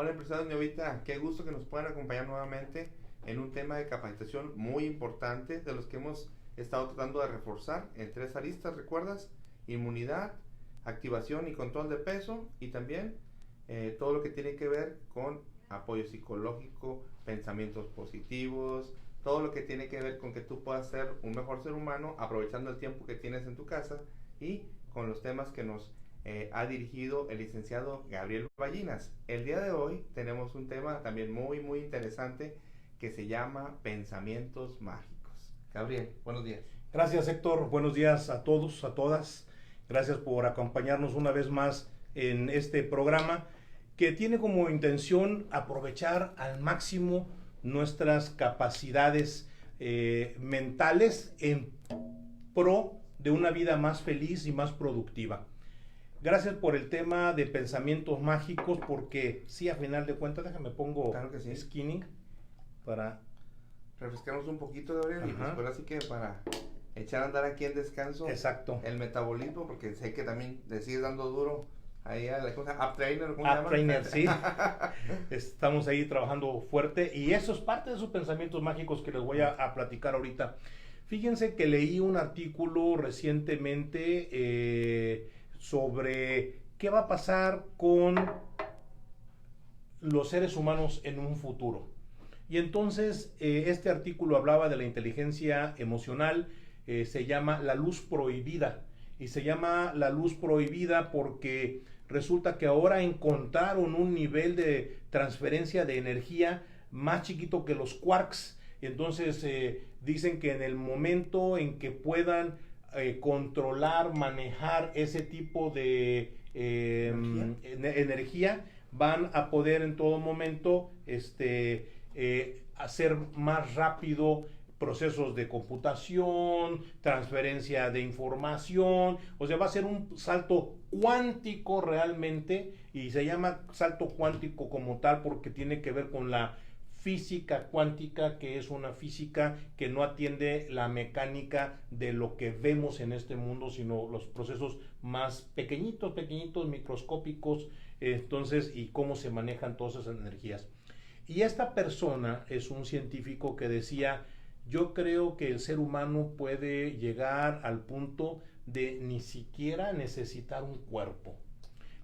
Hola empresario Ñovita, qué gusto que nos puedan acompañar nuevamente en un tema de capacitación muy importante de los que hemos estado tratando de reforzar en tres aristas, ¿recuerdas? Inmunidad, activación y control de peso y también todo lo que tiene que ver con apoyo psicológico, pensamientos positivos, todo lo que tiene que ver con que tú puedas ser un mejor ser humano aprovechando el tiempo que tienes en tu casa y con los temas que nos ha dirigido el licenciado Gabriel Ballinas. El día de hoy tenemos un tema también muy interesante que se llama pensamientos mágicos. Gabriel, buenos días. Gracias, Héctor. Buenos días a todos, a todas. Gracias por acompañarnos una vez más en este programa que tiene como intención aprovechar al máximo nuestras capacidades mentales en pro de una vida más feliz y más productiva. Gracias por el tema de pensamientos mágicos, porque sí, a final de cuentas, déjame pongo Claro que sí. skinny para refrescarnos un poquito, Gabriel, y pues ahora sí que para echar a andar aquí en descanso. Exacto. El metabolismo, porque sé que también le sigues dando duro ahí a la cosa, Up Trainer, ¿cómo se llama? Trainer, sí. Estamos ahí trabajando fuerte y eso es parte de esos pensamientos mágicos que les voy a platicar ahorita. Fíjense que leí un artículo recientemente sobre qué va a pasar con los seres humanos en un futuro. Y entonces este artículo hablaba de la inteligencia emocional, se llama La Luz Prohibida. Y se llama La Luz Prohibida porque resulta que ahora encontraron un nivel de transferencia de energía más chiquito que los quarks. Entonces dicen que en el momento en que puedan controlar, manejar ese tipo de energía, van a poder en todo momento hacer más rápido procesos de computación, transferencia de información, o sea, va a ser un salto cuántico realmente, y se llama salto cuántico como tal porque tiene que ver con la física cuántica, que es una física que no atiende la mecánica de lo que vemos en este mundo, sino los procesos más pequeñitos, microscópicos, entonces, y cómo se manejan todas esas energías. Y esta persona es un científico que decía, yo creo que el ser humano puede llegar al punto de ni siquiera necesitar un cuerpo.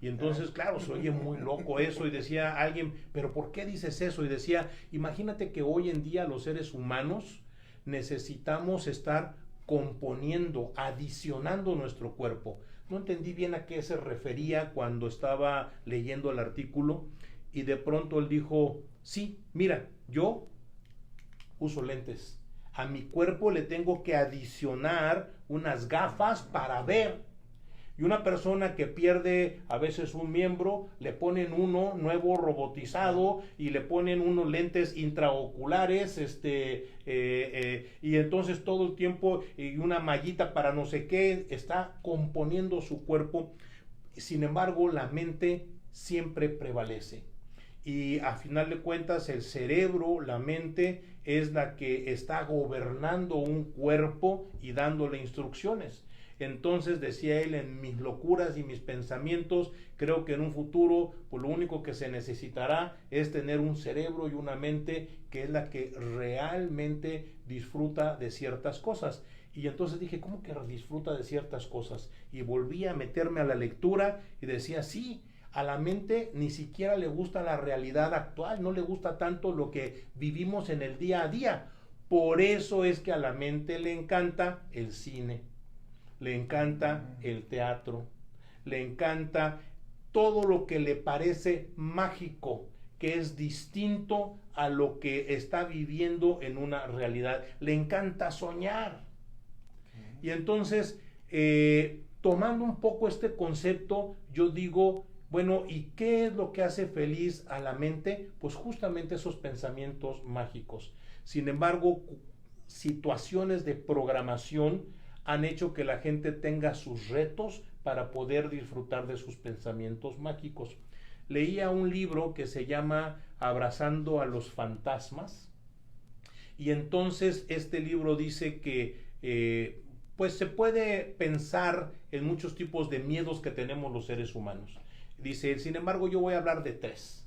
Y entonces, claro, se oye muy loco eso, y decía alguien, pero ¿por qué dices eso? Y decía, imagínate que hoy en día los seres humanos necesitamos estar componiendo, adicionando nuestro cuerpo. No entendí bien a qué se refería cuando estaba leyendo el artículo, y de pronto él dijo, sí, mira, yo uso lentes, a mi cuerpo le tengo que adicionar unas gafas para ver. Y una persona que pierde a veces un miembro, le ponen uno nuevo robotizado y le ponen unos lentes intraoculares, y entonces todo el tiempo y una mallita para no sé qué, está componiendo su cuerpo. Sin embargo, la mente siempre prevalece. Y a final de cuentas el cerebro, la mente, es la que está gobernando un cuerpo y dándole instrucciones. Entonces decía él, en mis locuras y mis pensamientos, creo que en un futuro pues lo único que se necesitará es tener un cerebro y una mente que es la que realmente disfruta de ciertas cosas. Y entonces dije, ¿cómo que disfruta de ciertas cosas? Y volví a meterme a la lectura y decía, sí, a la mente ni siquiera le gusta la realidad actual, no le gusta tanto lo que vivimos en el día a día. Por eso es que a la mente le encanta el cine, le encanta el teatro, le encanta todo lo que le parece mágico, que es distinto a lo que está viviendo en una realidad. Le encanta soñar. Y entonces, tomando un poco este concepto, yo digo, bueno, ¿y qué es lo que hace feliz a la mente? Pues justamente esos pensamientos mágicos. Sin embargo, situaciones de programación han hecho que la gente tenga sus retos para poder disfrutar de sus pensamientos mágicos. Leía un libro que se llama Abrazando a los fantasmas, y entonces este libro dice que pues se puede pensar en muchos tipos de miedos que tenemos los seres humanos. Dice, sin embargo, yo voy a hablar de tres.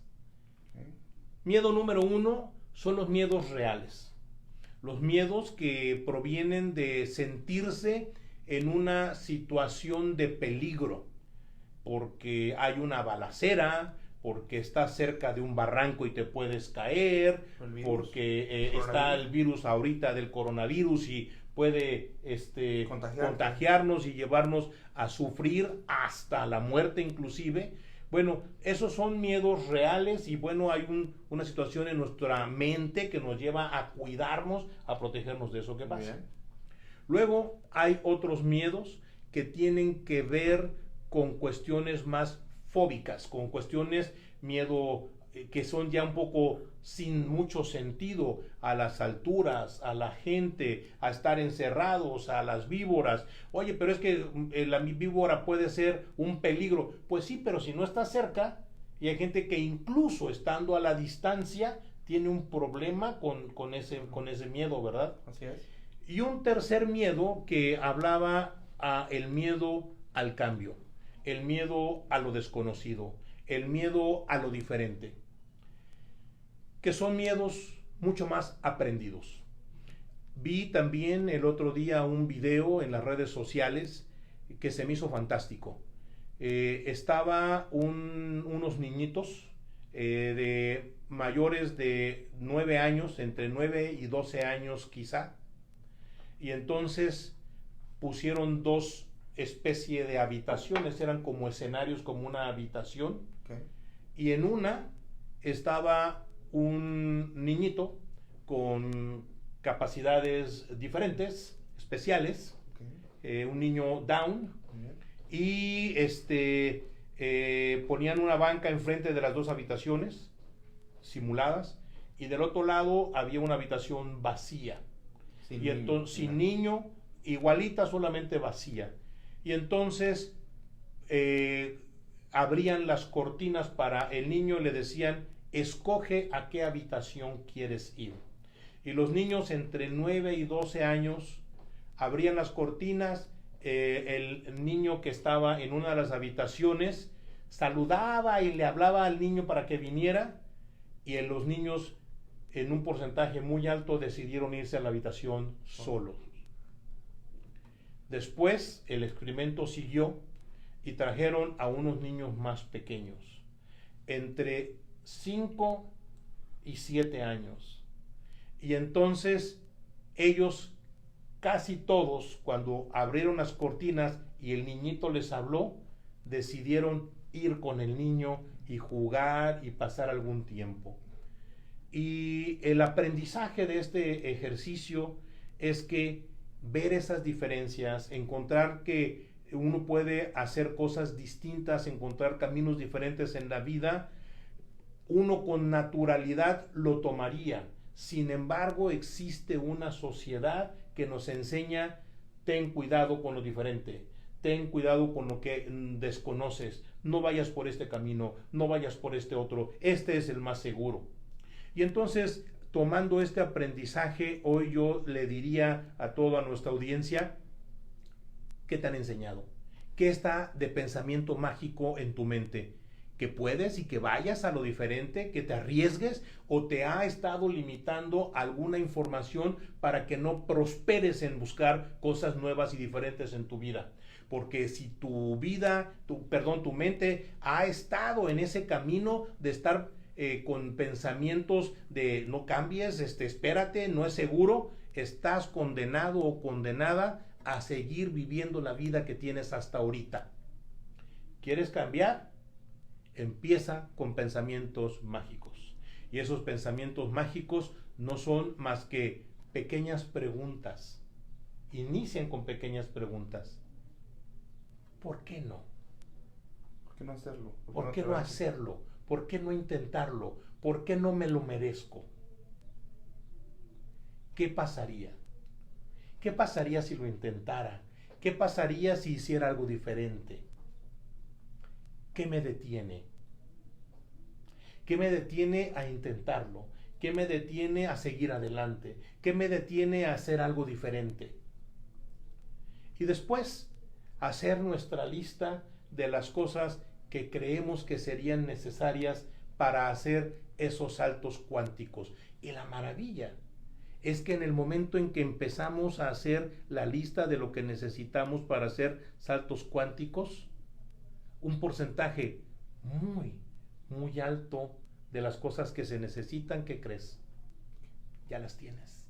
Miedo número 1 son los miedos reales. Los miedos que provienen de sentirse en una situación de peligro, porque hay una balacera, porque estás cerca de un barranco y te puedes caer, porque está el virus ahorita del coronavirus y puede contagiarnos y llevarnos a sufrir hasta la muerte inclusive. Bueno, esos son miedos reales y bueno, hay una situación en nuestra mente que nos lleva a cuidarnos, a protegernos de eso que pasa. Bien. Luego hay otros miedos que tienen que ver con cuestiones más fóbicas, con cuestiones, miedo que son ya un poco sin mucho sentido, a las alturas, a la gente, a estar encerrados, a las víboras. Oye, pero es que la víbora puede ser un peligro. Pues sí, pero si no está cerca, y hay gente que incluso estando a la distancia tiene un problema con ese miedo, ¿verdad? Así es. Y un tercer miedo que hablaba el miedo al cambio, el miedo a lo desconocido, el miedo a lo diferente, que son miedos mucho más aprendidos. Vi también el otro día un video en las redes sociales que se me hizo fantástico. Estaba unos niñitos de mayores de 9 años, entre 9 y 12 años quizá, y entonces pusieron 2 especies de habitaciones, eran como escenarios, como una habitación, okay. Y en una estaba un niñito con capacidades diferentes, especiales, okay. Un niño Down, y ponían una banca enfrente de las 2 habitaciones simuladas, y del otro lado había una habitación vacía, sin niño, igualita, solamente vacía. Y entonces abrían las cortinas para el niño, le decían: escoge a qué habitación quieres ir. Y los niños entre 9 y 12 años abrían las cortinas, el niño que estaba en una de las habitaciones saludaba y le hablaba al niño para que viniera, y los niños en un porcentaje muy alto decidieron irse a la habitación solos. Después el experimento siguió y trajeron a unos niños más pequeños, entre 5 y 7 años. Y entonces ellos, casi todos, cuando abrieron las cortinas y el niñito les habló, decidieron ir con el niño y jugar y pasar algún tiempo. Y el aprendizaje de este ejercicio es que ver esas diferencias, encontrar que uno puede hacer cosas distintas, encontrar caminos diferentes en la vida, uno con naturalidad lo tomaría. Sin embargo, existe una sociedad que nos enseña: ten cuidado con lo diferente, ten cuidado con lo que desconoces, no vayas por este camino, no vayas por este otro, este es el más seguro. Y entonces, tomando este aprendizaje, hoy yo le diría a toda nuestra audiencia: ¿qué te han enseñado? ¿Qué está de pensamiento mágico en tu mente? ¿Que puedes y que vayas a lo diferente, que te arriesgues, o te ha estado limitando alguna información para que no prosperes en buscar cosas nuevas y diferentes en tu vida? Porque si tu mente ha estado en ese camino de estar con pensamientos de no cambies, espérate, no es seguro, estás condenado o condenada a seguir viviendo la vida que tienes hasta ahorita. ¿Quieres cambiar? Empieza con pensamientos mágicos. Y esos pensamientos mágicos no son más que pequeñas preguntas. Inician con pequeñas preguntas. ¿Por qué no? ¿Por qué no hacerlo? ¿Por qué no hacerlo? ¿Por qué no intentarlo? ¿Por qué no me lo merezco? ¿Qué pasaría? ¿Qué pasaría si lo intentara? ¿Qué pasaría si hiciera algo diferente? ¿Qué me detiene? ¿Qué me detiene a intentarlo? ¿Qué me detiene a seguir adelante? ¿Qué me detiene a hacer algo diferente? Y después, hacer nuestra lista de las cosas que creemos que serían necesarias para hacer esos saltos cuánticos. Y la maravilla es que en el momento en que empezamos a hacer la lista de lo que necesitamos para hacer saltos cuánticos, un porcentaje muy, muy alto de las cosas que se necesitan, ¿qué crees? Ya las tienes.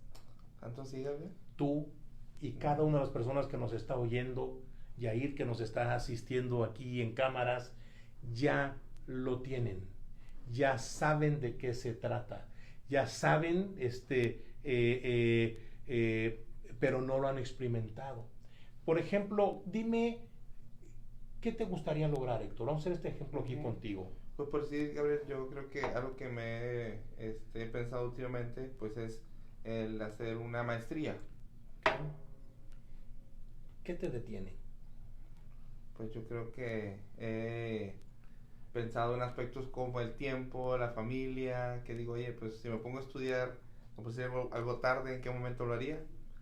¿Tanto sí, Gabriel? Tú y cada una de las personas que nos está oyendo, Yair, que nos está asistiendo aquí en cámaras, ya lo tienen. Ya saben de qué se trata. Ya saben, pero no lo han experimentado. Por ejemplo, dime, ¿qué te gustaría lograr, Héctor? Vamos a hacer este ejemplo aquí contigo. Pues por decir, Gabriel, yo creo que algo que me he pensado últimamente, pues es el hacer una maestría. ¿Qué te detiene? Pues yo creo que he pensado en aspectos como el tiempo, la familia, que digo, oye, pues si me pongo a estudiar, o pues si algo tarde, ¿en qué momento lo haría?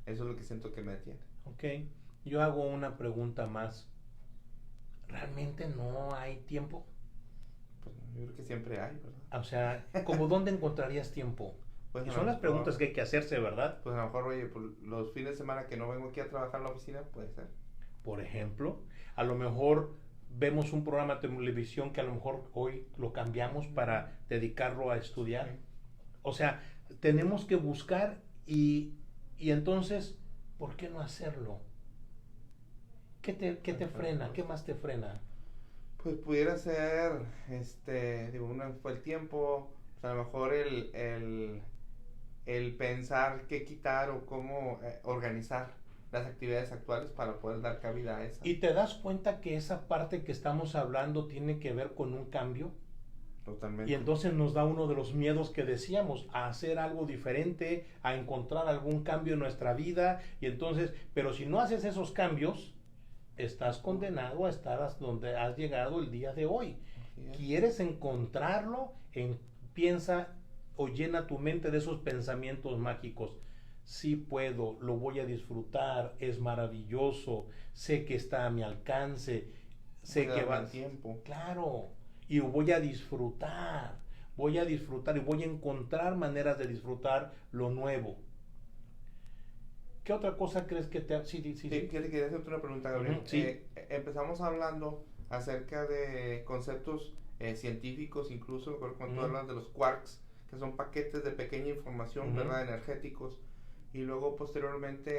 Eso es lo que siento que me detiene. Ok, yo hago una pregunta más. ¿Realmente no hay tiempo? Pues yo creo que siempre hay, ¿verdad? O sea, ¿cómo dónde encontrarías tiempo? Pues Y son las preguntas que hay que hacerse, ¿verdad? Pues a lo mejor, oye, pues los fines de semana que no vengo aquí a trabajar en la oficina, puede ser. Por ejemplo, a lo mejor vemos un programa de televisión que a lo mejor hoy lo cambiamos para dedicarlo a estudiar. Sí. O sea, tenemos que buscar y entonces, ¿por qué no hacerlo? ¿Qué te frena? ¿Qué más te frena? Pues pudiera ser, digo, una fue el tiempo, pues a lo mejor el pensar qué quitar o cómo organizar las actividades actuales para poder dar cabida a esa. ¿Y te das cuenta que esa parte que estamos hablando tiene que ver con un cambio? Totalmente. Y entonces nos da uno de los miedos que decíamos, a hacer algo diferente, a encontrar algún cambio en nuestra vida, y entonces, pero si no haces esos cambios, estás condenado a estar donde has llegado el día de hoy. ¿Quieres encontrarlo? Piensa o llena tu mente de esos pensamientos mágicos. Sí puedo, lo voy a disfrutar, es maravilloso, sé que está a mi alcance, sé que va tiempo. Claro, y voy a disfrutar y voy a encontrar maneras de disfrutar lo nuevo. ¿Qué otra cosa crees que te... Sí. Quería hacerte una pregunta, Gabriel. Sí. Empezamos hablando acerca de conceptos científicos, incluso cuando hablas de los quarks, que son paquetes de pequeña información, ¿verdad? Energéticos, y luego posteriormente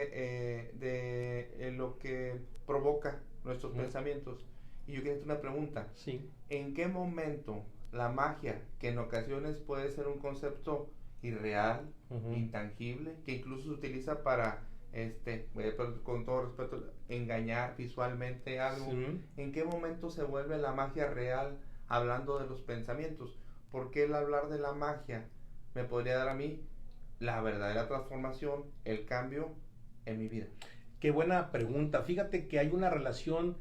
de lo que provoca nuestros pensamientos. Y yo quería hacerte una pregunta. Sí. ¿En qué momento la magia, que en ocasiones puede ser un concepto irreal, intangible, que incluso se utiliza para con todo respeto, engañar visualmente algo, ¿en qué momento se vuelve la magia real hablando de los pensamientos? Porque el hablar de la magia me podría dar a mí la verdadera transformación, el cambio en mi vida. Qué buena pregunta. Fíjate que hay una relación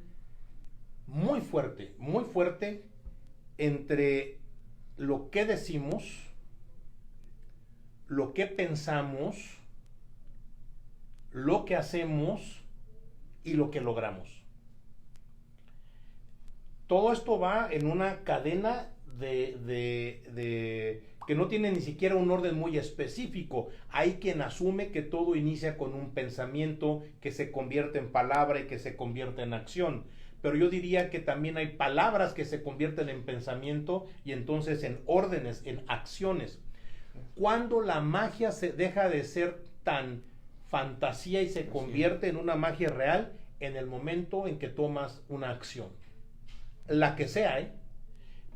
muy fuerte entre lo que decimos, lo que pensamos, lo que hacemos y lo que logramos. Todo esto va en una cadena de que no tiene ni siquiera un orden muy específico. Hay quien asume que todo inicia con un pensamiento que se convierte en palabra y que se convierte en acción. Pero yo diría que también hay palabras que se convierten en pensamiento y entonces en órdenes, en acciones. Cuando la magia se deja de ser tan fantasía y se convierte en una magia real, en el momento en que tomas una acción, la que sea,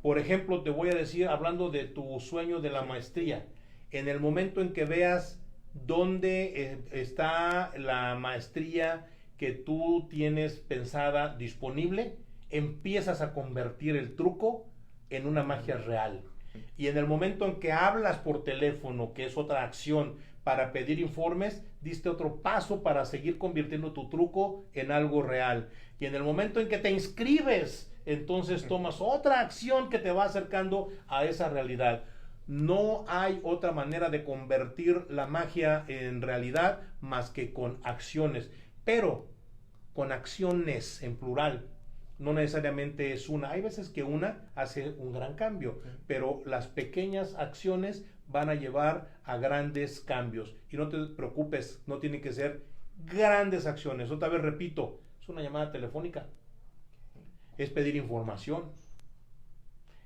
Por ejemplo, te voy a decir, hablando de tu sueño de la maestría, en el momento en que veas dónde está la maestría que tú tienes pensada disponible, empiezas a convertir el truco en una magia real. Y en el momento en que hablas por teléfono, que es otra acción para pedir informes, diste otro paso para seguir convirtiendo tu truco en algo real. Y en el momento en que te inscribes, entonces tomas otra acción que te va acercando a esa realidad. No hay otra manera de convertir la magia en realidad más que con acciones, pero con acciones en plural. no necesariamente es una. Hay veces que una hace un gran cambio, pero las pequeñas acciones van a llevar a grandes cambios. Y no te preocupes, no tienen que ser grandes acciones. Otra vez repito, es una llamada telefónica, es pedir información,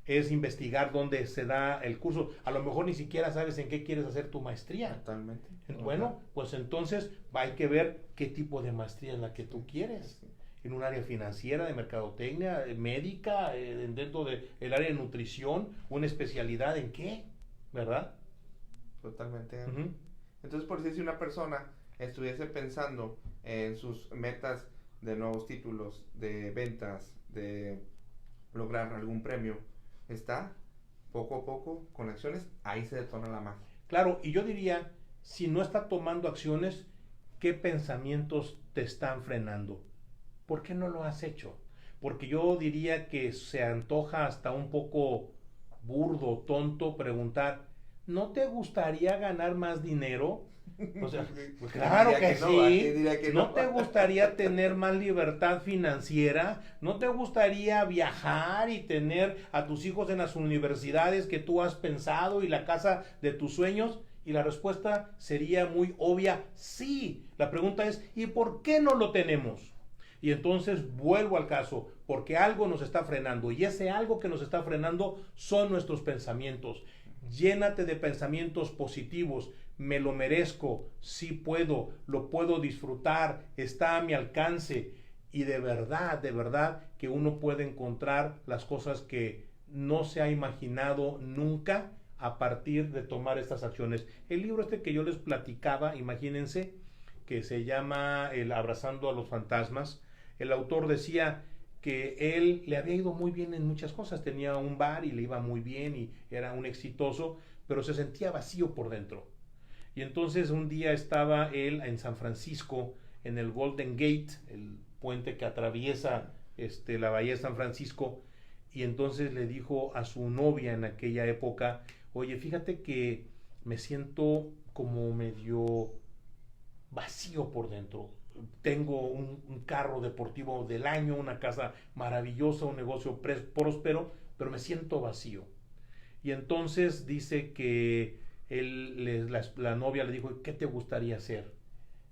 es investigar dónde se da el curso. A lo mejor ni siquiera sabes en qué quieres hacer tu maestría. Totalmente. Bueno, pues entonces hay que ver qué tipo de maestría es la que tú quieres. En un área financiera, de mercadotecnia, médica, dentro del área de nutrición, una especialidad en qué, ¿verdad? Totalmente. Entonces, por decir, si una persona estuviese pensando en sus metas de nuevos títulos, de ventas, de lograr algún premio, está poco a poco con acciones, ahí se detona la magia. Claro, y yo diría, si no está tomando acciones, ¿qué pensamientos te están frenando? ¿Por qué no lo has hecho? Porque yo diría que se antoja hasta un poco burdo, tonto preguntar, ¿no te gustaría ganar más dinero? O sea, pues claro que sí. ¿No te gustaría tener más libertad financiera? ¿No te gustaría viajar y tener a tus hijos en las universidades que tú has pensado y la casa de tus sueños? Y la respuesta sería muy obvia, sí. La pregunta es, ¿y por qué no lo tenemos? Y entonces vuelvo al caso, porque algo nos está frenando, y ese algo que nos está frenando son nuestros pensamientos. Llénate de pensamientos positivos. Me lo merezco, sí puedo, lo puedo disfrutar, está a mi alcance. Y de verdad que uno puede encontrar las cosas que no se ha imaginado nunca a partir de tomar estas acciones. El libro que yo les platicaba, imagínense, que se llama El Abrazando a los Fantasmas, el autor decía que él le había ido muy bien en muchas cosas, tenía un bar y le iba muy bien y era un exitoso, pero se sentía vacío por dentro. Y entonces un día estaba él en San Francisco, en el Golden Gate, el puente que atraviesa la bahía de San Francisco, y entonces le dijo a su novia en aquella época, oye, fíjate que me siento como medio vacío por dentro. Tengo un carro deportivo del año, una casa maravillosa, un negocio próspero, pero me siento vacío. Y entonces dice que la novia le dijo, ¿qué te gustaría hacer?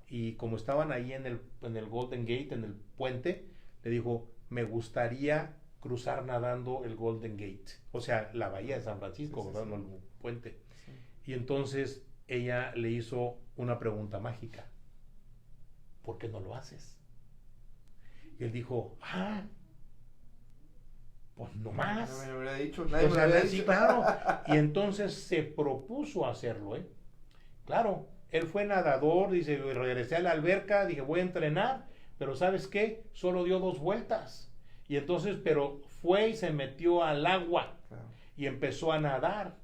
Y como estaban ahí en el Golden Gate, en el puente, le dijo, me gustaría cruzar nadando el Golden Gate. O sea, la bahía de San Francisco, ¿verdad? No el puente. Sí. Y entonces ella le hizo una pregunta mágica. ¿Por qué no lo haces? Y él dijo, pues no más. No me lo habría dicho, nadie me lo habría dicho. Sí, claro. Y entonces se propuso hacerlo, ¿eh? Claro, él fue nadador, dice, regresé a la alberca, dije, voy a entrenar, pero ¿sabes qué? Solo dio 2 vueltas. Y entonces, pero fue y se metió al agua, claro, y empezó a nadar.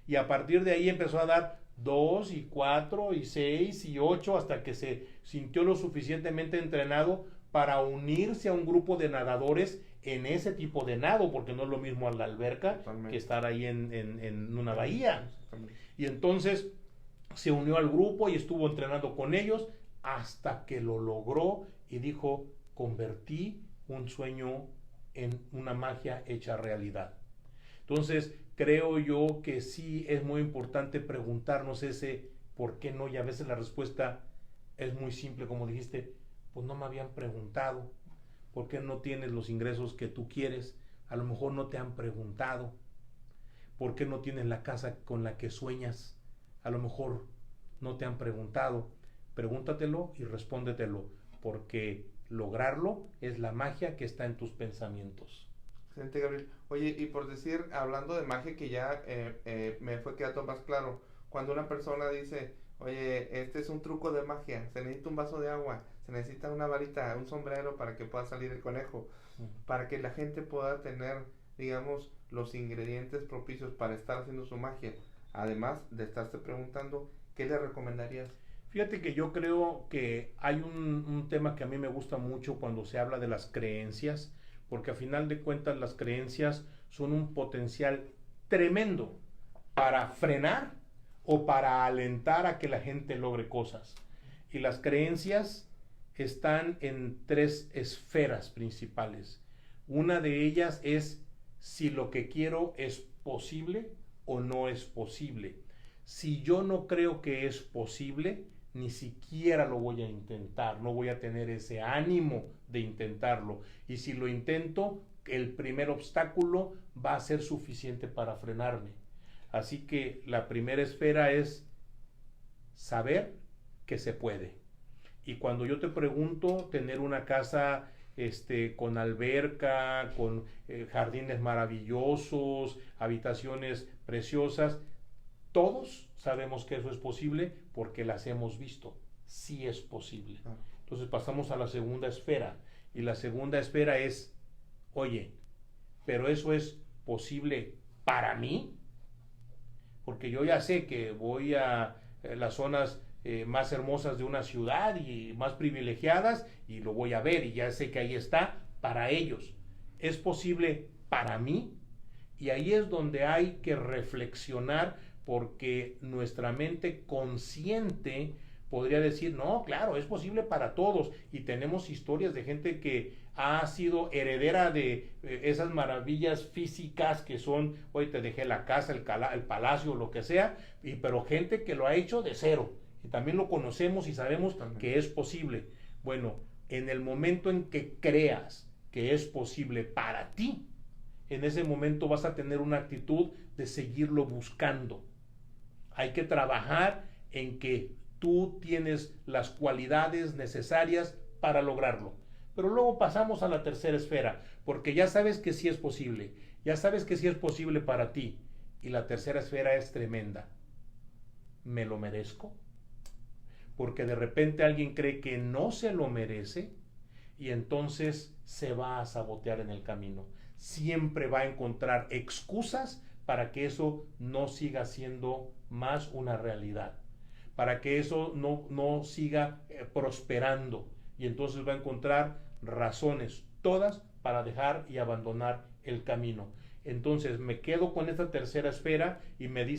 Y a partir de ahí empezó a dar 2 y 4 y 6 y 8 hasta que se sintió lo suficientemente entrenado para unirse a un grupo de nadadores en ese tipo de nado, porque no es lo mismo a la alberca que estar ahí en una bahía. Y entonces se unió al grupo y estuvo entrenando con ellos hasta que lo logró y dijo, convertí un sueño en una magia hecha realidad. Entonces creo yo que sí es muy importante preguntarnos ese por qué no, y a veces la respuesta es muy simple, como dijiste, pues no me habían preguntado. ¿Por qué no tienes los ingresos que tú quieres? A lo mejor no te han preguntado. ¿Por qué no tienes la casa con la que sueñas? A lo mejor no te han preguntado. Pregúntatelo y respóndetelo, porque lograrlo es la magia que está en tus pensamientos. Excelente, Gabriel. Oye, y por decir, hablando de magia, que ya me fue quedando más claro, cuando una persona dice, oye, este es un truco de magia, se necesita un vaso de agua, se necesita una varita, un sombrero para que pueda salir el conejo, para que la gente pueda tener, digamos, los ingredientes propicios para estar haciendo su magia, además de estarse preguntando, ¿qué le recomendarías? Fíjate que yo creo que hay un tema que a mí me gusta mucho cuando se habla de las creencias, porque a final de cuentas las creencias son un potencial tremendo para frenar o para alentar a que la gente logre cosas. Y las creencias están en 3 esferas principales. Una de ellas es si lo que quiero es posible o no es posible. Si yo no creo que es posible, ni siquiera lo voy a intentar, no voy a tener ese ánimo de intentarlo. Y si lo intento, el primer obstáculo va a ser suficiente para frenarme. Así que la primera esfera es saber que se puede. Y cuando yo te pregunto tener una casa con alberca, con jardines maravillosos, habitaciones preciosas, todos sabemos que eso es posible porque las hemos visto. Sí es posible. Entonces pasamos a la segunda esfera. Y la segunda esfera es, oye, pero eso es posible para mí. Porque yo ya sé que voy a las zonas más hermosas de una ciudad y más privilegiadas y lo voy a ver y ya sé que ahí está para ellos. ¿Es posible para mí? Y ahí es donde hay que reflexionar, porque nuestra mente consciente podría decir, no, claro, es posible para todos. Y tenemos historias de gente que ha sido heredera de esas maravillas físicas que son, hoy te dejé la casa, el palacio, lo que sea, pero gente que lo ha hecho de cero. Y también lo conocemos y sabemos que es posible. Bueno, en el momento en que creas que es posible para ti, en ese momento vas a tener una actitud de seguirlo buscando. Hay que trabajar en que tú tienes las cualidades necesarias para lograrlo. Pero luego pasamos a la tercera esfera, porque ya sabes que sí es posible, ya sabes que sí es posible para ti. Y la tercera esfera es tremenda. ¿Me lo merezco? Porque de repente alguien cree que no se lo merece y entonces se va a sabotear en el camino. Siempre va a encontrar excusas para que eso no siga siendo más una realidad, para que eso no siga prosperando, y entonces va a encontrar razones todas para dejar y abandonar el camino. Entonces me quedo con esta tercera esfera y me dice